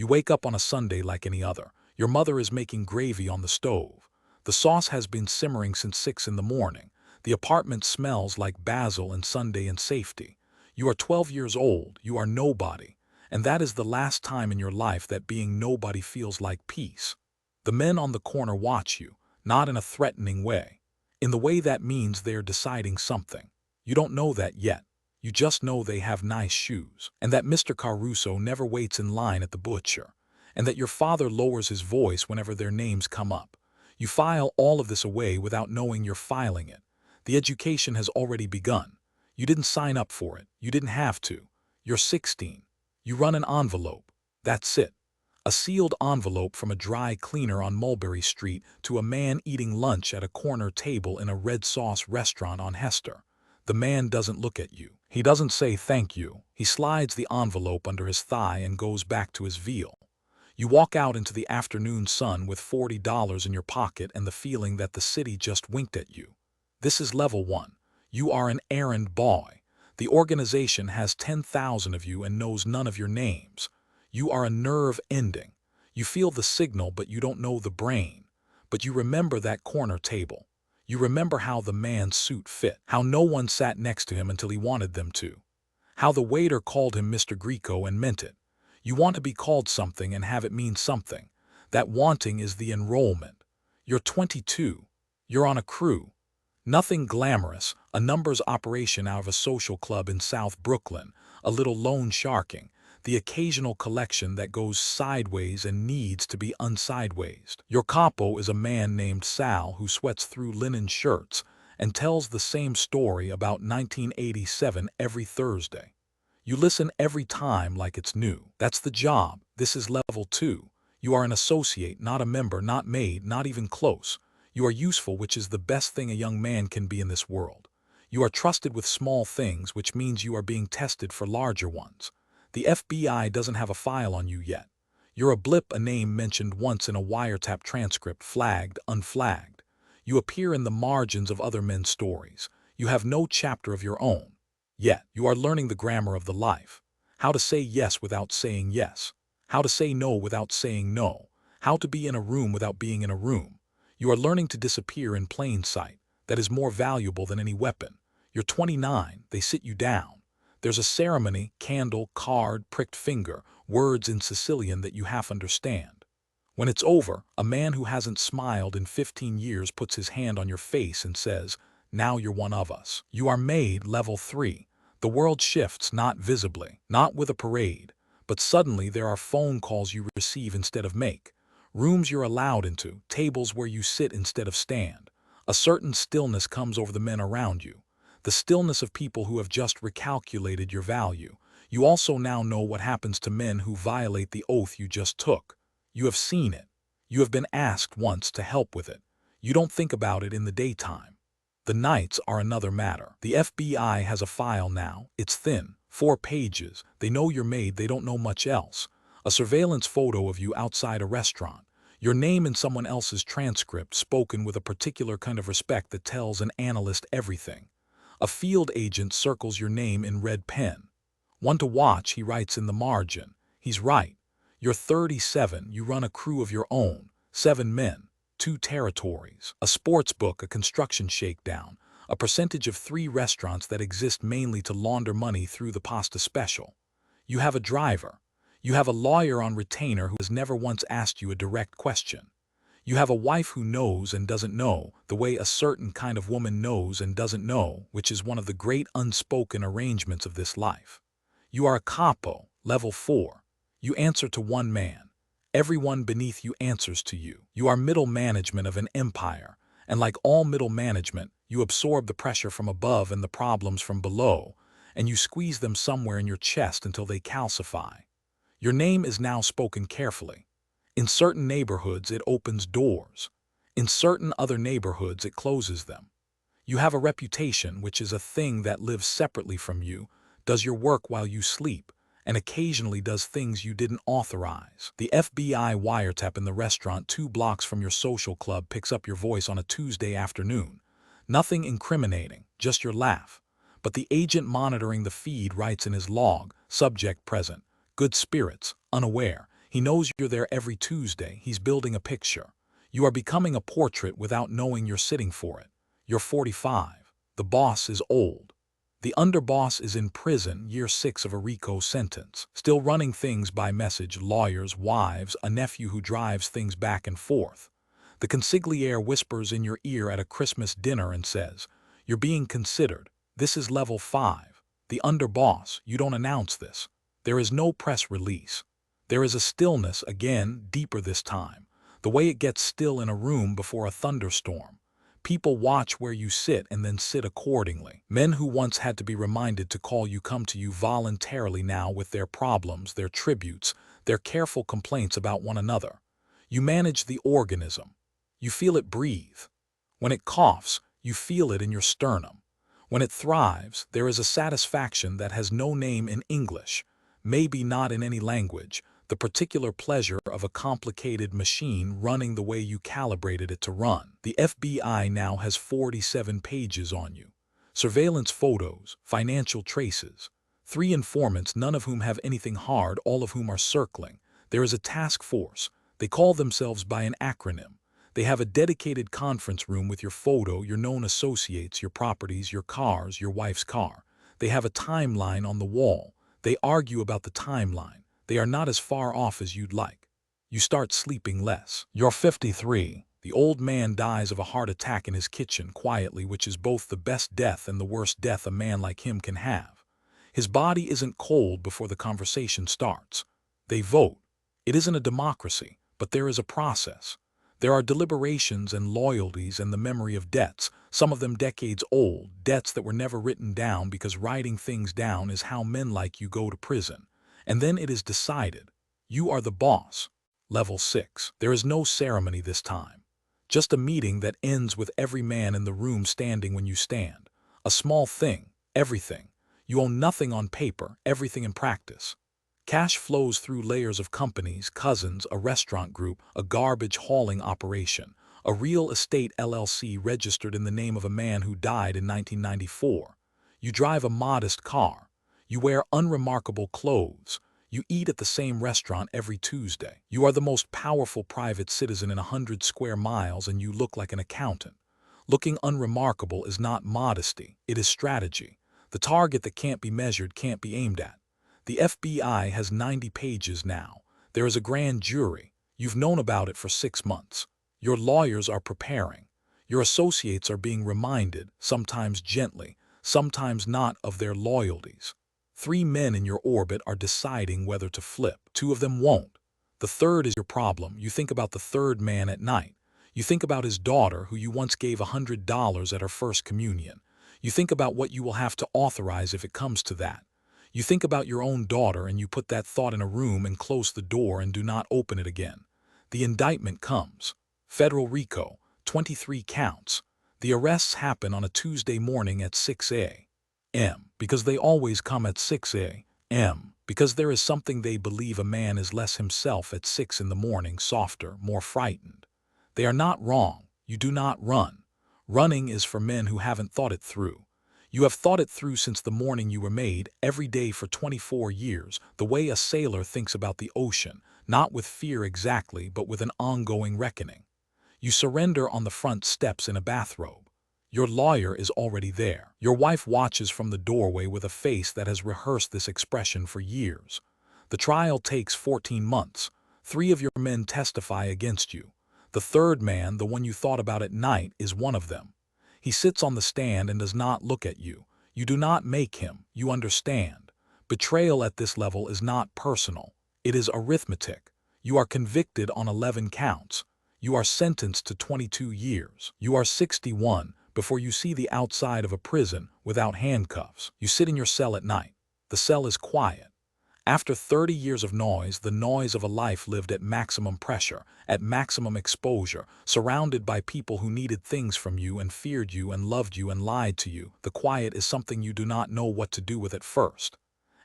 You wake up on a Sunday like any other. Your mother is making gravy on the stove. The sauce has been simmering since 6 in the morning. The apartment smells like basil and Sunday and safety. You are 12 years old, you are nobody. And that is the last time in your life that being nobody feels like peace. The men on the corner watch you, not in a threatening way. In the way that means they're deciding something. You don't know that yet. You just know they have nice shoes, and that Mr. Caruso never waits in line at the butcher, and that your father lowers his voice whenever their names come up. You file all of this away without knowing you're filing it. The education has already begun. You didn't sign up for it. You didn't have to. You're 16. You run an envelope. That's it. A sealed envelope from a dry cleaner on Mulberry Street to a man eating lunch at a corner table in a red sauce restaurant on Hester. The man doesn't look at you. He doesn't say thank you. He slides the envelope under his thigh and goes back to his veal. You walk out into the afternoon sun with $40 in your pocket and the feeling that the city just winked at you. This is level 1. You are an errand boy. The organization has 10,000 of you and knows none of your names. You are a nerve ending. You feel the signal, but you don't know the brain. But you remember that corner table. You remember how the man's suit fit, how no one sat next to him until he wanted them to, how the waiter called him Mr. Greco and meant it. You want to be called something and have it mean something. That wanting is the enrollment. You're 22. You're on a crew. Nothing glamorous, a numbers operation out of a social club in South Brooklyn, a little loan sharking, the occasional collection that goes sideways and needs to be unsidewaysed. Your capo is a man named Sal who sweats through linen shirts and tells the same story about 1987 every Thursday. You listen every time like it's new. That's the job. This is level 2. You are an associate, not a member, not made, not even close. You are useful, which is the best thing a young man can be in this world. You are trusted with small things, which means you are being tested for larger ones. The FBI doesn't have a file on you yet. You're a blip, a name mentioned once in a wiretap transcript, flagged, unflagged. You appear in the margins of other men's stories. You have no chapter of your own. Yet, you are learning the grammar of the life. How to say yes without saying yes. How to say no without saying no. How to be in a room without being in a room. You are learning to disappear in plain sight. That is more valuable than any weapon. You're 29, they sit you down. There's a ceremony, candle, card, pricked finger, words in Sicilian that you half understand. When it's over, a man who hasn't smiled in 15 years puts his hand on your face and says, "Now you're one of us." You are made level 3. The world shifts, not visibly, not with a parade, but suddenly there are phone calls you receive instead of make, rooms you're allowed into, tables where you sit instead of stand. A certain stillness comes over the men around you, the stillness of people who have just recalculated your value. You also now know what happens to men who violate the oath you just took. You have seen it. You have been asked once to help with it. You don't think about it in the daytime. The nights are another matter. The FBI has a file now. It's thin, 4 pages. They know you're made, they don't know much else. A surveillance photo of you outside a restaurant. Your name in someone else's transcript spoken with a particular kind of respect that tells an analyst everything. A field agent circles your name in red pen. One to watch, he writes in the margin. He's right. You're 37, you run a crew of your own. 7 men. 2 territories, a sports book, a construction shakedown, a percentage of 3 restaurants that exist mainly to launder money through the pasta special. You have a driver. You have a lawyer on retainer who has never once asked you a direct question. You have a wife who knows and doesn't know, the way a certain kind of woman knows and doesn't know, which is one of the great unspoken arrangements of this life. You are a capo, level 4. You answer to one man. Everyone beneath you answers to you. You are middle management of an empire, and like all middle management, you absorb the pressure from above and the problems from below, and you squeeze them somewhere in your chest until they calcify. Your name is now spoken carefully. In certain neighborhoods, it opens doors. In certain other neighborhoods, it closes them. You have a reputation, which is a thing that lives separately from you, does your work while you sleep, and occasionally does things you didn't authorize. The FBI wiretap in the restaurant 2 blocks from your social club picks up your voice on a Tuesday afternoon. Nothing incriminating, just your laugh. But the agent monitoring the feed writes in his log, subject present, good spirits, unaware. He knows you're there every Tuesday. He's building a picture. You are becoming a portrait without knowing you're sitting for it. You're 45. The boss is old. The underboss is in prison, year 6 of a RICO sentence, still running things by message, lawyers, wives, a nephew who drives things back and forth. The consigliere whispers in your ear at a Christmas dinner and says, "You're being considered. This is level 5. The underboss, you don't announce this. There is no press release. There is a stillness, again, deeper this time, the way it gets still in a room before a thunderstorm. People watch where you sit and then sit accordingly. Men who once had to be reminded to call you come to you voluntarily now with their problems, their tributes, their careful complaints about one another. You manage the organism. You feel it breathe. When it coughs, you feel it in your sternum. When it thrives, there is a satisfaction that has no name in English, maybe not in any language, the particular pleasure of a complicated machine running the way you calibrated it to run. The FBI now has 47 pages on you. Surveillance photos, financial traces. 3 informants, none of whom have anything hard, all of whom are circling. There is a task force. They call themselves by an acronym. They have a dedicated conference room with your photo, your known associates, your properties, your cars, your wife's car. They have a timeline on the wall. They argue about the timeline. They are not as far off as you'd like. You start sleeping less. You're 53. The old man dies of a heart attack in his kitchen quietly, which is both the best death and the worst death a man like him can have. His body isn't cold before the conversation starts. They vote. It isn't a democracy, but there is a process. There are deliberations and loyalties and the memory of debts, some of them decades old, debts that were never written down because writing things down is how men like you go to prison. And then it is decided. You are the boss. Level 6. There is no ceremony this time. Just a meeting that ends with every man in the room standing when you stand. A small thing. Everything. You own nothing on paper, everything in practice. Cash flows through layers of companies, cousins, a restaurant group, a garbage hauling operation, a real estate LLC registered in the name of a man who died in 1994. You drive a modest car. You wear unremarkable clothes. You eat at the same restaurant every Tuesday. You are the most powerful private citizen in 100 square miles and you look like an accountant. Looking unremarkable is not modesty, it is strategy. The target that can't be measured can't be aimed at. The FBI has 90 pages now. There is a grand jury. You've known about it for 6 months. Your lawyers are preparing. Your associates are being reminded, sometimes gently, sometimes not, of their loyalties. 3 men in your orbit are deciding whether to flip. 2 of them won't. The third is your problem. You think about the third man at night. You think about his daughter who you once gave $100 at her first communion. You think about what you will have to authorize if it comes to that. You think about your own daughter and you put that thought in a room and close the door and do not open it again. The indictment comes. Federal RICO, 23 counts. The arrests happen on a Tuesday morning at 6 a.m. because they always come at 6 a.m. because there is something they believe a man is less himself at 6 in the morning, softer, more frightened. They are not wrong. You do not run. Running is for men who haven't thought it through. You have thought it through since the morning you were made, every day for 24 years, the way a sailor thinks about the ocean, not with fear exactly, but with an ongoing reckoning. You surrender on the front steps in a bathrobe. Your lawyer is already there. Your wife watches from the doorway with a face that has rehearsed this expression for years. The trial takes 14 months. 3 of your men testify against you. The third man, the one you thought about at night, is one of them. He sits on the stand and does not look at you. You do not make him. You understand. Betrayal at this level is not personal. It is arithmetic. You are convicted on 11 counts. You are sentenced to 22 years. You are 61 before you see the outside of a prison without handcuffs. You sit in your cell at night. The cell is quiet. After 30 years of noise, the noise of a life lived at maximum pressure, at maximum exposure, surrounded by people who needed things from you and feared you and loved you and lied to you, the quiet is something you do not know what to do with at first.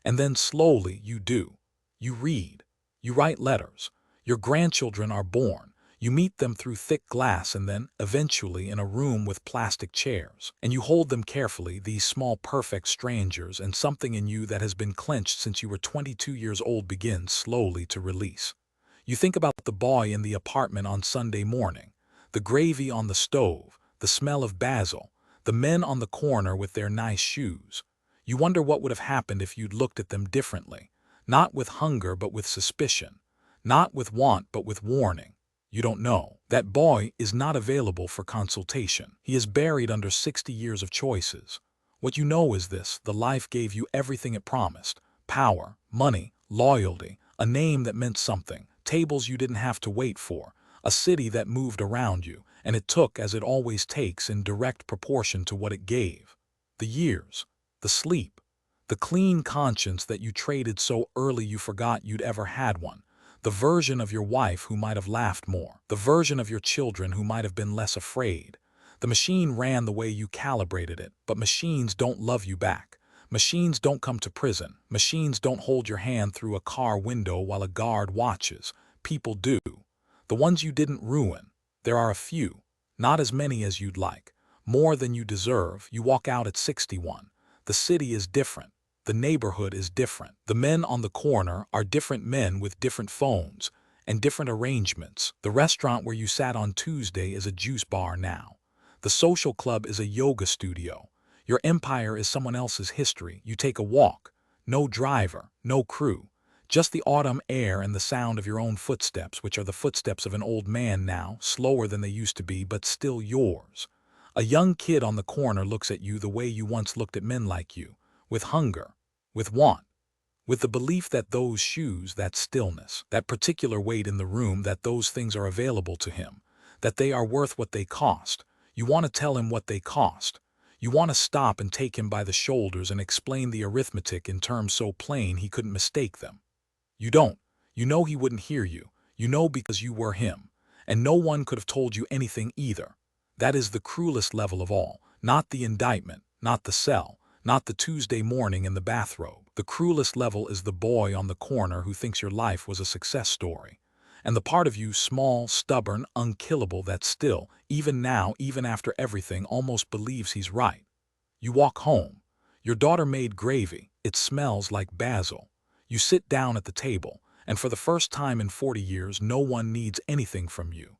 And then slowly you do. You read. You write letters. Your grandchildren are born. You meet them through thick glass and then, eventually, in a room with plastic chairs. And you hold them carefully, these small perfect strangers, and something in you that has been clenched since you were 22 years old begins slowly to release. You think about the boy in the apartment on Sunday morning, the gravy on the stove, the smell of basil, the men on the corner with their nice shoes. You wonder what would have happened if you'd looked at them differently, not with hunger but with suspicion, not with want but with warning. You don't know. That boy is not available for consultation. He is buried under 60 years of choices. What you know is this: the life gave you everything it promised: power, money, loyalty, a name that meant something, tables you didn't have to wait for, a city that moved around you, and it took, as it always takes, in direct proportion to what it gave. The years, the sleep, the clean conscience that you traded so early you forgot you'd ever had one, the version of your wife who might have laughed more, the version of your children who might have been less afraid. The machine ran the way you calibrated it, but machines don't love you back. Machines don't come to prison. Machines don't hold your hand through a car window while a guard watches. People do. The ones you didn't ruin. There are a few, not as many as you'd like, more than you deserve. You walk out at 61. The city is different. The neighborhood is different. The men on the corner are different men with different phones and different arrangements. The restaurant where you sat on Tuesday is a juice bar now. The social club is a yoga studio. Your empire is someone else's history. You take a walk. No driver, no crew. Just the autumn air and the sound of your own footsteps, which are the footsteps of an old man now, slower than they used to be, but still yours. A young kid on the corner looks at you the way you once looked at men like you, with hunger, with want, with the belief that those shoes, that stillness, that particular weight in the room, that those things are available to him, that they are worth what they cost. You want to tell him what they cost. You want to stop and take him by the shoulders and explain the arithmetic in terms so plain he couldn't mistake them. You don't. You know he wouldn't hear you. You know because you were him. And no one could have told you anything either. That is the cruelest level of all. Not the indictment, not the cell, not the Tuesday morning in the bathrobe. The cruelest level is the boy on the corner who thinks your life was a success story. And the part of you, small, stubborn, unkillable, that still, even now, even after everything, almost believes he's right. You walk home. Your daughter made gravy. It smells like basil. You sit down at the table, and for the first time in 40 years, no one needs anything from you.